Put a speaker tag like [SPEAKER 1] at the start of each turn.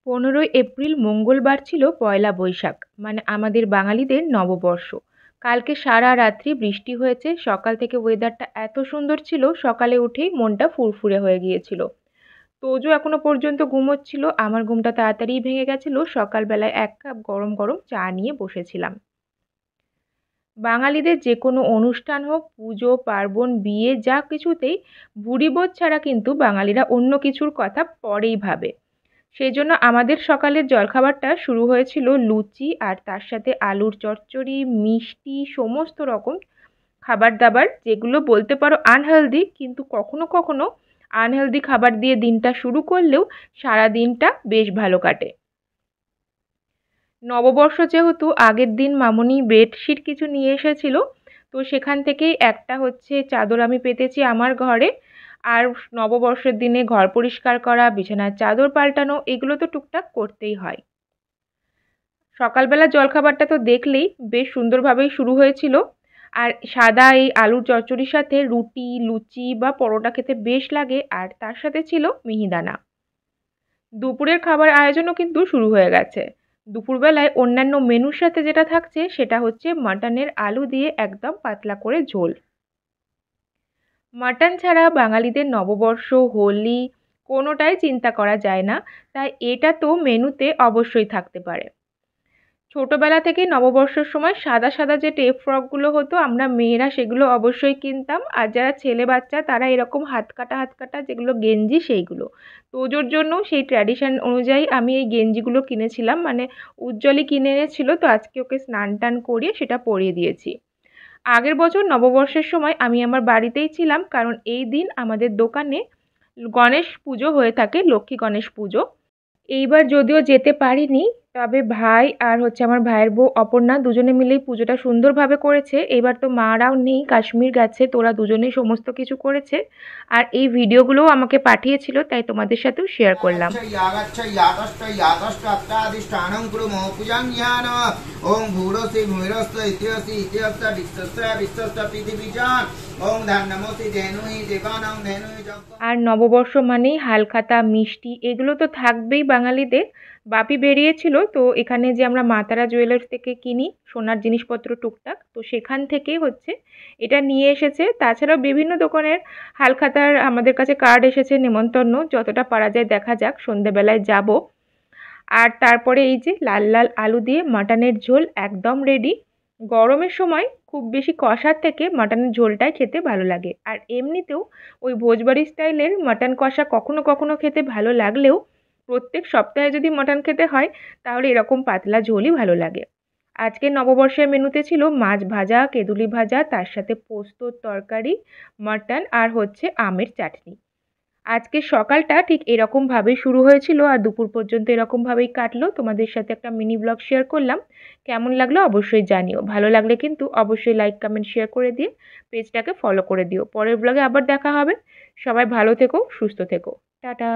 [SPEAKER 1] 15ই April মঙ্গলবার ছিল পয়লা বৈশাখ, মানে আমাদের বাঙালিদের নববর্ষ। কালকে সারা রাত্রি বৃষ্টি হয়েছে। সকাল থেকে ওয়েদারটা এত সুন্দর ছিল, সকালে উঠেই মনটা ফুরফুরে হয়ে গিয়েছিল। তোজো এখনো পর্যন্ত ঘুমোচ্ছিল, আমার ঘুমটা তাড়াতাড়ি ভেঙে গেছিল। সকালবেলায় এক কাপ গরম গরম চা নিয়ে বসেছিলাম। বাঙালিদের যে কোনো অনুষ্ঠান হোক, পুজো পার্বণ বিয়ে যা কিছুতেই ভুরিভোজ ছাড়া কিন্তু বাঙালিরা অন্য কিছুর কথা পরেই ভাবে। সেই জন্য আমাদের সকালের জলখাবারটা শুরু হয়েছিল লুচি আর তার সাথে আলুর চচ্চড়ি, মিষ্টি, সমস্ত রকম খাবার দাবার, যেগুলো বলতে পারো আনহেলদি, কিন্তু কখনো কখনো আনহেলদি খাবার দিয়ে দিনটা শুরু করলেও সারা দিনটা বেশ ভালো কাটে। নববর্ষ যেহেতু, আগের দিন মামুনি বেডশিট কিছু নিয়ে এসেছিল, তো সেখান থেকেই একটা হচ্ছে চাদর আমি পেতেছি আমার ঘরে। আর নববর্ষের দিনে ঘর পরিষ্কার করা, বিছানার চাদর পাল্টানো, এগুলো তো টুকটাক করতেই হয়। সকালবেলা জলখাবারটা তো দেখলেই বেশ সুন্দরভাবেই শুরু হয়েছিল। আর সাদা এই আলুর চচ্চড়ির সাথে রুটি, লুচি বা পরোটা খেতে বেশ লাগে, আর তার সাথে ছিল মিহিদানা। দুপুরের খাবার আয়োজনও কিন্তু শুরু হয়ে গেছে। দুপুরবেলায় অন্যান্য মেনুর সাথে যেটা থাকছে সেটা হচ্ছে মাটনের আলু দিয়ে একদম পাতলা করে ঝোল। মাটন ছাড়া বাঙালিদের নববর্ষ, হোলি কোনোটাই চিন্তা করা যায় না, তাই এটা তো মেনুতে অবশ্যই থাকতে পারে। ছোটবেলা থেকে নববর্ষের সময় সাদা সাদা যে টেপ ফ্রকগুলো হতো, আমরা মেয়েরা সেগুলো অবশ্যই কিনতাম। আর যারা ছেলে বাচ্চা তারা এরকম হাত কাটা যেগুলো গেঞ্জি, সেইগুলো। তোজোর জন্য সেই ট্র্যাডিশন অনুযায়ী আমি এই গেঞ্জিগুলো কিনেছিলাম, মানে উজ্জ্বলই কিনে এনেছিল, তো আজকে ওকে স্নান টান করিয়ে সেটা পরিয়ে দিয়েছি। আগের বছর নববর্ষের সময় আমি আমার বাড়িতেই ছিলাম, কারণ এই দিন আমাদের দোকানে গণেশ পুজো হয়ে থাকে, লক্ষ্মী গণেশ পুজো। এইবার যদিও যেতে পারিনি, তবে ভাই আর হচ্ছে আমার ভাইয়ের বউ অপর্ণা দুজনে মিলেই পুজোটা সুন্দরভাবে করেছে। এবার তো মারাও নেই, কাশ্মীর গেছে, তোরা দুজনেই সমস্ত কিছু করেছে। আর এই ভিডিওগুলোও আমাকে পাঠিয়েছিল, তাই তোমাদের সাথেও শেয়ার করলাম। ওম ভূরসি ভূমিরস্ত ইতিহাসি ইতিহাস বিশ্বস্ত বিশ্বস্ত পৃথিবীজান ওম ধান্যমসি ধেনুই দেবানাং ধেনুই। আর নববর্ষ মানেই হালখাতা, মিষ্টি, এগুলো তো থাকবেই বাঙালিদের। বাপি বেরিয়েছিল, তো এখানে যে আমরা মা তারা জুয়েলার্স থেকে কিনি সোনার জিনিসপত্র টুকটাক, তো সেখান থেকেই হচ্ছে এটা নিয়ে এসেছে। তাছাড়াও বিভিন্ন দোকানের হালখাতার আমাদের কাছে কার্ড এসেছে, নেমন্তন্ন, যতটা পারা যায় দেখা যাক, সন্ধেবেলায় যাব। আর তারপরে এই যে লাল লাল আলু দিয়ে মাটনের ঝোল একদম রেডি। গরমের সময় খুব বেশি কষার থেকে মাটনের ঝোলটাই খেতে ভালো লাগে। আর এমনিতেও ওই ভোজবাড়ি স্টাইলের মাটন কষা কখনো কখনো খেতে ভালো লাগলেও প্রত্যেক সপ্তাহে যদি মাটন খেতে হয় তাহলে এরকম পাতলা ঝোলই ভালো লাগে। আজকে নববর্ষের মেনুতে ছিল মাছ ভাজা, কেঁদুলি ভাজা, তার সাথে পোস্তর তরকারি, মাটন আর হচ্ছে আমের চাটনি। আজকের সকালটা ঠিক এরকমভাবেই শুরু হয়েছিল আর দুপুর পর্যন্ত এরকমভাবেই কাটলো। তোমাদের সাথে একটা মিনি ব্লগ শেয়ার করলাম। কেমন লাগলো অবশ্যই জানিও। ভালো লাগলে কিন্তু অবশ্যই লাইক, কমেন্ট, শেয়ার করে দিয়ে পেজটাকে ফলো করে দিও। পরের ব্লগে আবার দেখা হবে। সবাই ভালো থেকো, সুস্থ থেকো। টাটা।